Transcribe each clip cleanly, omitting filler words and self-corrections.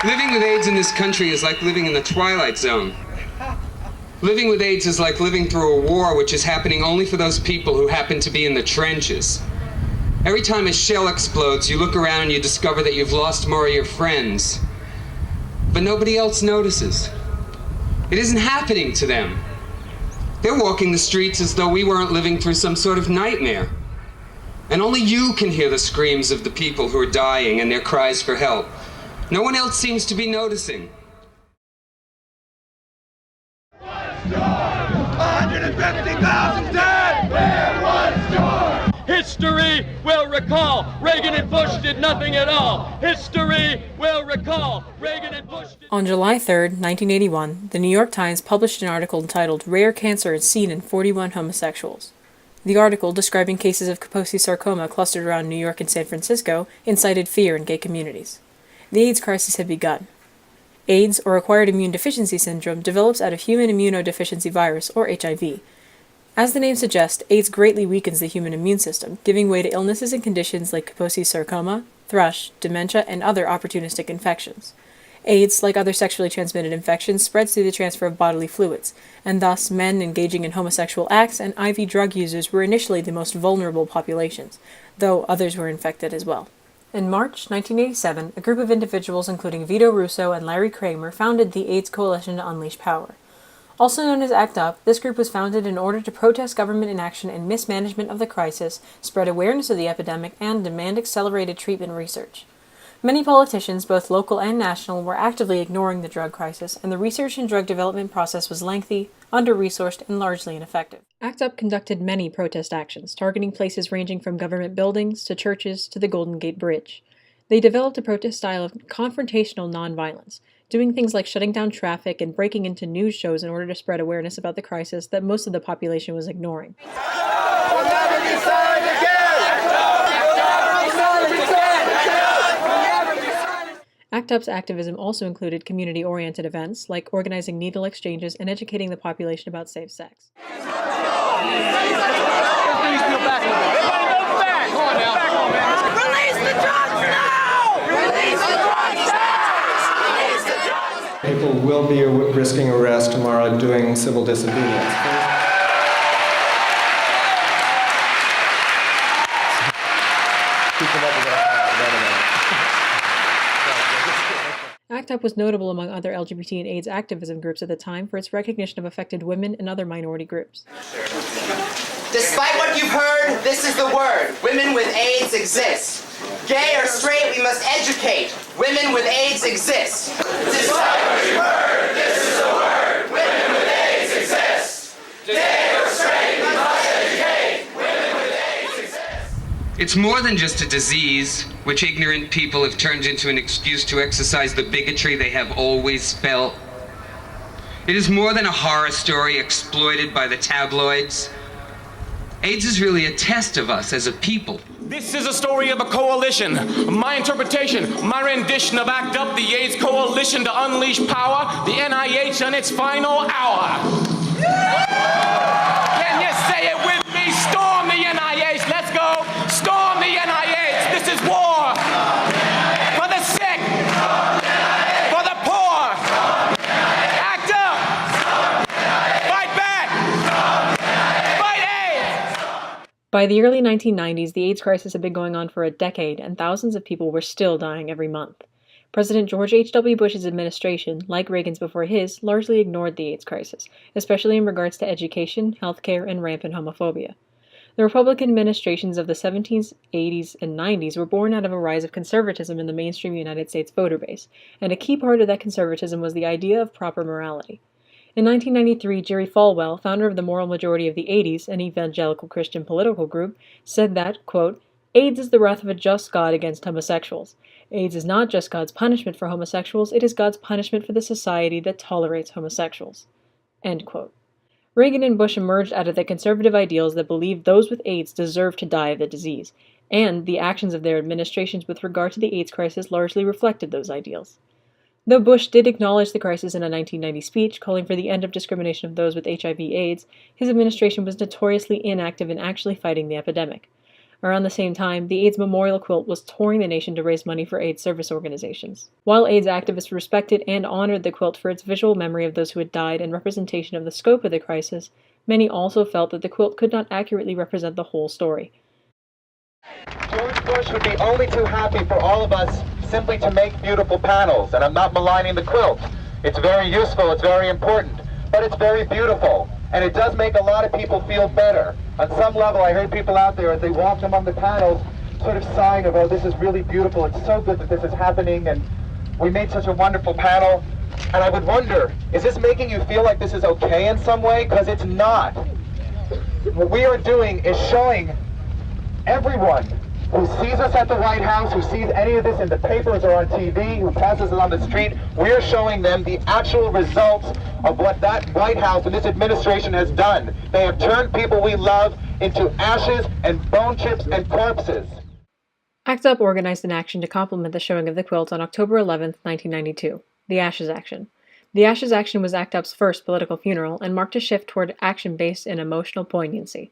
Living with AIDS in this country is like living in the Twilight Zone. Living with AIDS is like living through a war which is happening only for those people who happen to be in the trenches. Every time a shell explodes, you look around and you discover that you've lost more of your friends. But nobody else notices. It isn't happening to them. They're walking the streets as though we weren't living through some sort of nightmare. And only you can hear the screams of the people who are dying and their cries for help. No one else seems to be noticing. 150,000 dead! Where was George? History will recall Reagan and Bush did nothing at all. History will recall Reagan and Bush did... On July 3, 1981, the New York Times published an article entitled "Rare Cancer is Seen in 41 Homosexuals." The article, describing cases of Kaposi sarcoma clustered around New York and San Francisco, incited fear in gay communities. The AIDS crisis had begun. AIDS, or acquired immune deficiency syndrome, develops out of human immunodeficiency virus, or HIV. As the name suggests, AIDS greatly weakens the human immune system, giving way to illnesses and conditions like Kaposi sarcoma, thrush, dementia, and other opportunistic infections. AIDS, like other sexually transmitted infections, spreads through the transfer of bodily fluids, and thus men engaging in homosexual acts and IV drug users were initially the most vulnerable populations, though others were infected as well. In March 1987, a group of individuals including Vito Russo and Larry Kramer founded the AIDS Coalition to Unleash Power. Also known as ACT UP, this group was founded in order to protest government inaction and mismanagement of the crisis, spread awareness of the epidemic, and demand accelerated treatment research. Many politicians, both local and national, were actively ignoring the drug crisis, and the research and drug development process was lengthy, under-resourced, and largely ineffective. ACT UP conducted many protest actions, targeting places ranging from government buildings to churches to the Golden Gate Bridge. They developed a protest style of confrontational nonviolence, doing things like shutting down traffic and breaking into news shows in order to spread awareness about the crisis that most of the population was ignoring. ACT UP's activism also included community-oriented events, like organizing needle exchanges and educating the population about safe sex. People will be risking arrest tomorrow doing civil disobedience. ACT UP was notable among other LGBT and AIDS activism groups at the time for its recognition of affected women and other minority groups. Despite what you've heard, this is the word. Women with AIDS exist. Gay or straight, we must educate. Women with AIDS exist. Despite what you've heard, this is the word. Women with AIDS exist. Gay or straight, we must educate. Women with AIDS exist. It's more than just a disease, which ignorant people have turned into an excuse to exercise the bigotry they have always felt. It is more than a horror story exploited by the tabloids. AIDS is really a test of us as a people. This is a story of a coalition. My interpretation, my rendition of ACT UP, the AIDS Coalition to Unleash Power, the NIH on its final hour. Can you say it with me? Storm the NIH. Let's go. Storm the NIH. This is war. For the sick. For the poor. ACT UP. Fight back. Fight AIDS. By the early 1990s, the AIDS crisis had been going on for a decade, and thousands of people were still dying every month. President George H.W. Bush's administration, like Reagan's before his, largely ignored the AIDS crisis, especially in regards to education, healthcare, and rampant homophobia. The Republican administrations of the 70s, 80s, and 90s were born out of a rise of conservatism in the mainstream United States voter base, and a key part of that conservatism was the idea of proper morality. In 1993, Jerry Falwell, founder of the Moral Majority of the 80s, an evangelical Christian political group, said that, quote, AIDS is the wrath of a just God against homosexuals. AIDS is not just God's punishment for homosexuals, it is God's punishment for the society that tolerates homosexuals. End quote. Reagan and Bush emerged out of the conservative ideals that believed those with AIDS deserved to die of the disease, and the actions of their administrations with regard to the AIDS crisis largely reflected those ideals. Though Bush did acknowledge the crisis in a 1990 speech calling for the end of discrimination of those with HIV/AIDS, his administration was notoriously inactive in actually fighting the epidemic. Around the same time, the AIDS Memorial Quilt was touring the nation to raise money for AIDS service organizations. While AIDS activists respected and honored the quilt for its visual memory of those who had died and representation of the scope of the crisis, many also felt that the quilt could not accurately represent the whole story. George Bush would be only too happy for all of us simply to make beautiful panels, and I'm not maligning the quilt. It's very useful, it's very important, but it's very beautiful, and it does make a lot of people feel better. On some level, I heard people out there as they walked among the panels sort of sighing of, oh, this is really beautiful, it's so good that this is happening, and we made such a wonderful panel. And I would wonder, is this making you feel like this is okay in some way? Because it's not. What we are doing is showing everyone who sees us at the White House, who sees any of this in the papers or on TV, who passes it on the street, we're showing them the actual results of what that White House and this administration has done. They have turned people we love into ashes and bone chips and corpses. ACT UP organized an action to complement the showing of the quilt on October 11, 1992, the Ashes Action. The Ashes Action was ACT UP's first political funeral and marked a shift toward action based in emotional poignancy.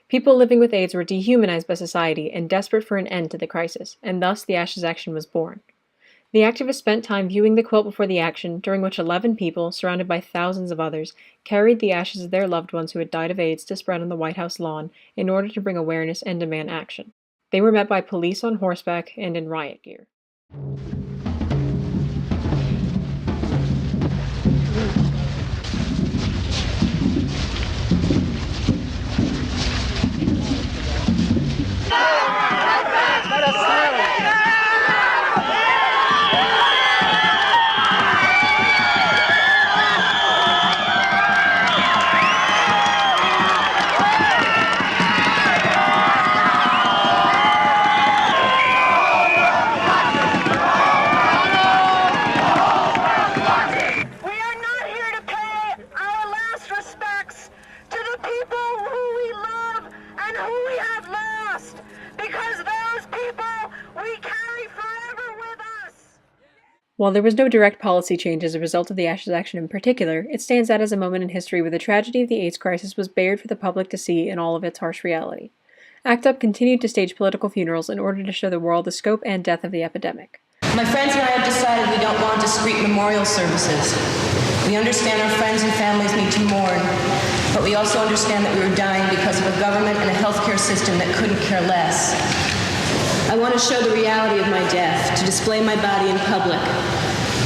People living with AIDS were dehumanized by society and desperate for an end to the crisis, and thus the Ashes Action was born. The activists spent time viewing the quilt before the action, during which 11 people, surrounded by thousands of others, carried the ashes of their loved ones who had died of AIDS to spread on the White House lawn in order to bring awareness and demand action. They were met by police on horseback and in riot gear. While there was no direct policy change as a result of the Ashes Action in particular, it stands out as a moment in history where the tragedy of the AIDS crisis was bared for the public to see in all of its harsh reality. ACT UP continued to stage political funerals in order to show the world the scope and depth of the epidemic. My friends and I have decided we don't want discreet memorial services. We understand our friends and families need to mourn, but we also understand that we were dying because of a government and a healthcare system that couldn't care less. I want to show the reality of my death, to display my body in public.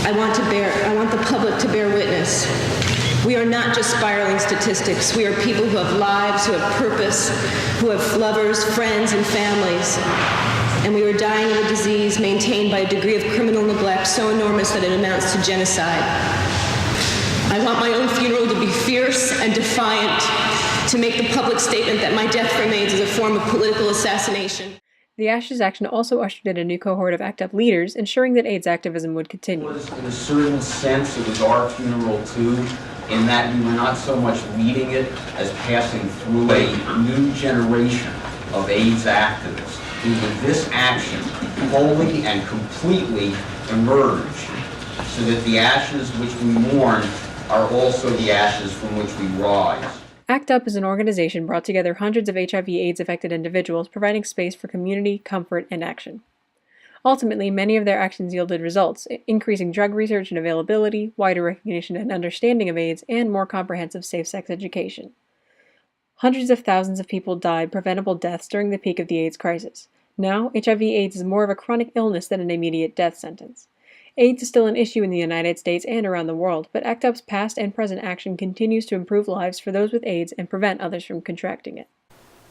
I want the public to bear witness. We are not just spiraling statistics. We are people who have lives, who have purpose, who have lovers, friends, and families. And we are dying of a disease maintained by a degree of criminal neglect so enormous that it amounts to genocide. I want my own funeral to be fierce and defiant, to make the public statement that my death from AIDS is a form of political assassination. The Ashes Action also ushered in a new cohort of ACT UP leaders, ensuring that AIDS activism would continue. In a certain sense, it was our funeral too, in that we were not so much leading it as passing through a new generation of AIDS activists who, with this action, wholly and completely emerge, so that the ashes which we mourn are also the ashes from which we rise. ACT UP is an organization brought together hundreds of HIV/AIDS affected individuals, providing space for community, comfort, and action. Ultimately, many of their actions yielded results, increasing drug research and availability, wider recognition and understanding of AIDS, and more comprehensive safe sex education. Hundreds of thousands of people died preventable deaths during the peak of the AIDS crisis. Now, HIV/AIDS is more of a chronic illness than an immediate death sentence. AIDS is still an issue in the United States and around the world, but ACT UP's past and present action continues to improve lives for those with AIDS and prevent others from contracting it.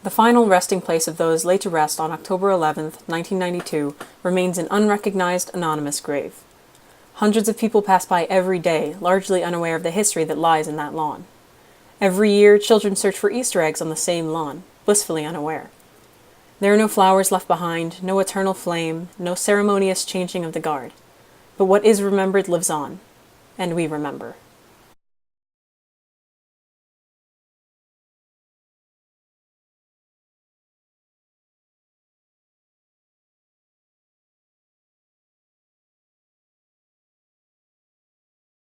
The final resting place of those laid to rest on October 11, 1992, remains an unrecognized, anonymous grave. Hundreds of people pass by every day, largely unaware of the history that lies in that lawn. Every year, children search for Easter eggs on the same lawn, blissfully unaware. There are no flowers left behind, no eternal flame, no ceremonious changing of the guard. But what is remembered lives on, and we remember.